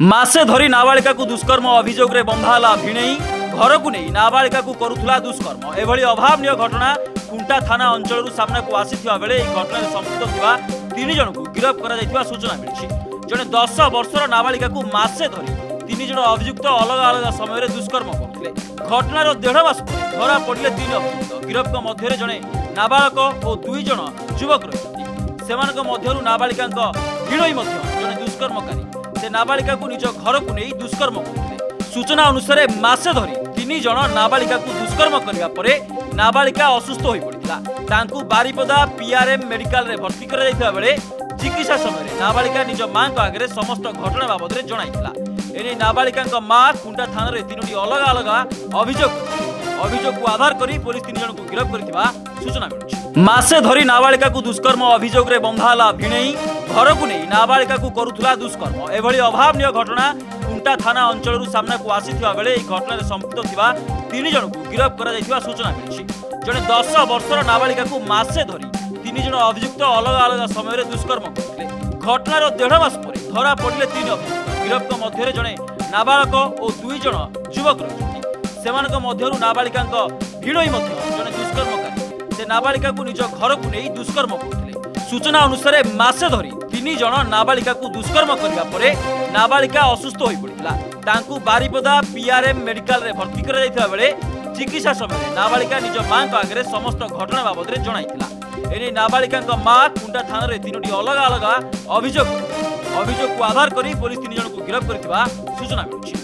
मासे धरी नाबालिका को दुष्कर्म अभियोग रे बंधाला भिणई घर को नहीं नाबालिका को करुथुला दुष्कर्म एभली अभावनीय घटना कुंटा थाना अंचल सामना को आसीथिबा बेले एही घटना संपृक्त थिबा 3 जन को गिरफ्त करा जायतिबा सूचना मिलिछि। जने 10 वर्षर नाबालिका को मासे धरी 3 जन अभियुक्त अलग अलग समय दुष्कर्म करुथिले। घटनार 1.5 मास पर धरा पड़िले 3 अभियुक्त। गिरफ्त मध्य जने नाबालक और 2 जन युवक रहिसथि। सेमानक मध्यरु नाबालिकांक भिणई मध्य जने दुष्कर्मकारी से नाबालिका को निज घर को नहीं दुष्कर्म करते। सूचना अनुसार मासे धरी 3 जन नाबालिका को दुष्कर्म करने पर नाबालिका असुस्थ हो पड़ा। तांकु बारिपदा पीआरएम मेडिकल रे भर्ती करा जायतिबा बेले चिकित्सा समय नाबालिका निज मां आगे समस्त घटना बाबद में जणाइला। एने नाबालिका मां कुंटा थाना 3टी अलग अलग अभियोग को आधार करी पुलिस 3 जन को गिरफ्त करथिबा सूचना मिलुछि। मासे धरी नाबालिका को दुष्कर्म अभियोग रे बंधाला भिणई घर को नहीं नाबालिका को करुथुला दुष्कर्म एभली अभावनीय घटना कुंटा थाना अंचल सामना को आसीथिबा बेले एही घटना संपृक्त थिबा 3 जन को गिरफ्त करा जायतिबा सूचना मिलिछि। जने 10 वर्षर नाबालिका को मासे धरी 3 जन अभियुक्त अलग अलग समय दुष्कर्म करथिले। घटनार 1.5 मास पर धरा पड़िले 3 अभियुक्त। गिरफ्त मध्य जने नाबालक और 2 जन युवक रहिसथि। सेमानक मध्यरु नाबालिकांक भिणई मध्य जने दुष्कर्मकारी से नाबालिका को निज घर को नहीं दुष्कर्म करथिले। सूचना अनुसार मासे धरी 3 जन नाबालिका को दुष्कर्म करने पर नाबालिका असुस्थ हो पड़ा। तांकु बारिपदा पीआरएम मेडिकल रे भर्ती करा जायतिबा बेले चिकित्सा समय नाबालिका निज मां आगे समस्त घटना बाबद में जणाइला। एने नाबालिका मां कुंटा थाना 3टी अलग अलग अभियोग को आधार करी पुलिस 3 जन को गिरफ्त करथिबा सूचना मिलुछि।